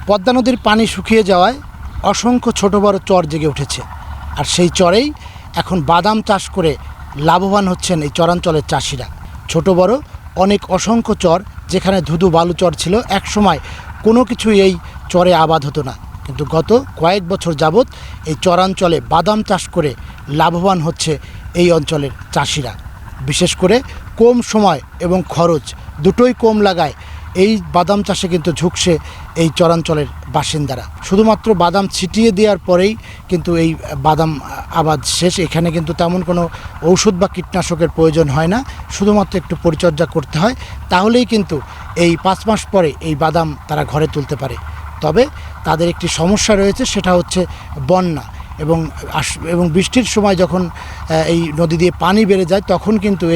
পদ্মা নদীর পানি শুকিয়ে যাওয়ায় অসংখ্য ছোট বড় চর জেগে উঠেছে, আর সেই চরেই এখন বাদাম চাষ করে লাভবান হচ্ছেন এই চরাঞ্চলের চাষিরা। ছোট বড় অনেক অসংখ্য চর, যেখানে ধুধু বালু চর ছিল, একসময় কোনো কিছুই এই চরে আবাদ হতো না, কিন্তু গত কয়েক বছর যাবৎ এই চরাঞ্চলে বাদাম চাষ করে লাভবান হচ্ছে এই অঞ্চলের চাষিরা। বিশেষ করে কম সময় এবং খরচ দুটোই কম লাগায় এই বাদাম চাষে কিন্তু ঝুঁকছে এই চরাঞ্চলের বাসিন্দারা। শুধুমাত্র বাদাম ছিটিয়ে দেওয়ার পরেই কিন্তু এই বাদাম আবাদ শেষ। এখানে কিন্তু তেমন কোনো ঔষধ বা কীটনাশকের প্রয়োজন হয় না, শুধুমাত্র একটু পরিচর্যা করতে হয়, তাহলেই কিন্তু এই 5 মাস পরে এই বাদাম তারা ঘরে তুলতে পারে। তবে তাদের একটি সমস্যা রয়েছে, সেটা হচ্ছে বন্যা এবং বৃষ্টির সময় যখন এই নদী দিয়ে পানি বেড়ে যায়, তখন কিন্তু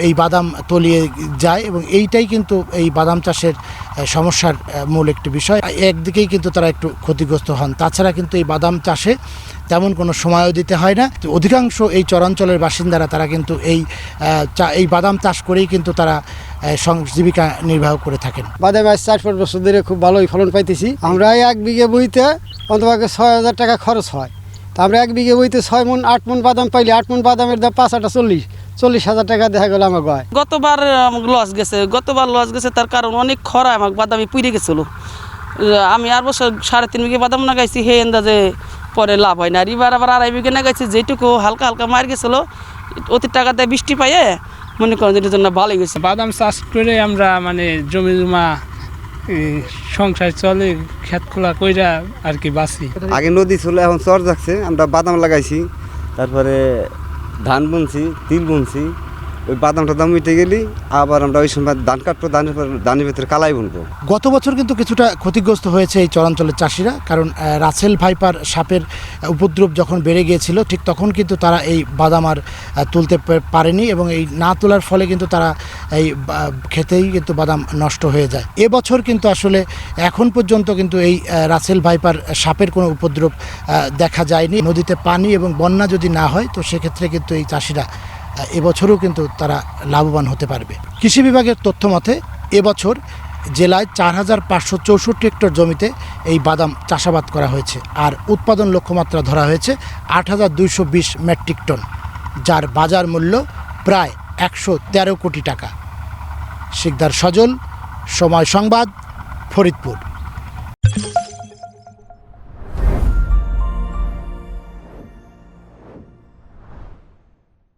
এই বাদাম তলিয়ে যায়, এবং এইটাই কিন্তু এই বাদাম চাষের সমস্যার মূল একটি বিষয়। একদিকেই কিন্তু তারা একটু ক্ষতিগ্রস্ত হন, তাছাড়া কিন্তু এই বাদাম চাষে তেমন কোনো সময়ও দিতে হয় না। অধিকাংশ এই চরাঞ্চলের বাসিন্দারা তারা কিন্তু এই বাদাম চাষ করেই কিন্তু তারা জীবিকা নির্বাহ করে থাকেন। বাদাম আজ 4-5 বছর ধরে খুব ভালোই ফলন পাইতেছি। আমরা 1 বিঘে বইতে অন্তপক্ষে 6,000 টাকা খরচ হয়। তা আমরা 1 বিঘে বইতে 6 মণ 8 মণ বাদাম পাইলে 8 মণ বাদামের দাম 5-8 40,000 টাকা দেখা গেল আমার গায়ে। গতবার লস গেছে তার কারণ অনেক খরা, আমার বাদামি পুড়ে গেছিল। আমি আর বছর 3.5 বিঘে বাদাম লাগাইছি, হে আন্দাজে পরে লাভ হয় না। আর এবার আবার 2.5 বিঘে লাগাইছি, যেটুকু হালকা হালকা মার গেছিলো, অতি টাকাতে বৃষ্টি পাইয়ে মনে করেন যেটার জন্য ভালো গেছে। বাদাম চাষ করে আমরা জমি জমা সংসার চলে, ক্ষেত খোলা কইরা আর কি বাঁচি। আগে নদী ছিল, এখন চর যাচ্ছে। আমরা বাদাম লাগাইছি, তারপরে ধান বুনছি, তিল বুনছি। ওই বাদামটা দাম উঠে গেলি আবার আমরা ওই সময় ধান কাটবো, ধানের ভিতরে কালাই বুনবো। গত বছর কিন্তু কিছুটা ক্ষতিগ্রস্ত হয়েছে এই চরাঞ্চলের চাষিরা, কারণ রাসেল ভাইপার সাপের উপদ্রব যখন বেড়ে গিয়েছিল, ঠিক তখন কিন্তু তারা এই বাদাম আর তুলতে পারেনি, এবং এই না তোলার ফলে কিন্তু তারা এই খেতেই কিন্তু বাদাম নষ্ট হয়ে যায়। এবছর কিন্তু আসলে এখন পর্যন্ত কিন্তু এই রাসেল ভাইপার সাপের কোনো উপদ্রব দেখা যায়নি। নদীতে পানি এবং বন্যা যদি না হয়, তো সেক্ষেত্রে কিন্তু এই চাষিরা এবছরও কিন্তু তারা লাভবান হতে পারবে। কৃষি বিভাগের তথ্য মতে এবছর জেলায় 4,564 হেক্টর জমিতে এই বাদাম চাষাবাদ করা হয়েছে, আর উৎপাদন লক্ষ্যমাত্রা ধরা হয়েছে 8,220 মেট্রিক টন, যার বাজার মূল্য প্রায় 113 কোটি টাকা। শিকদার সজল, সময় সংবাদ, ফরিদপুর।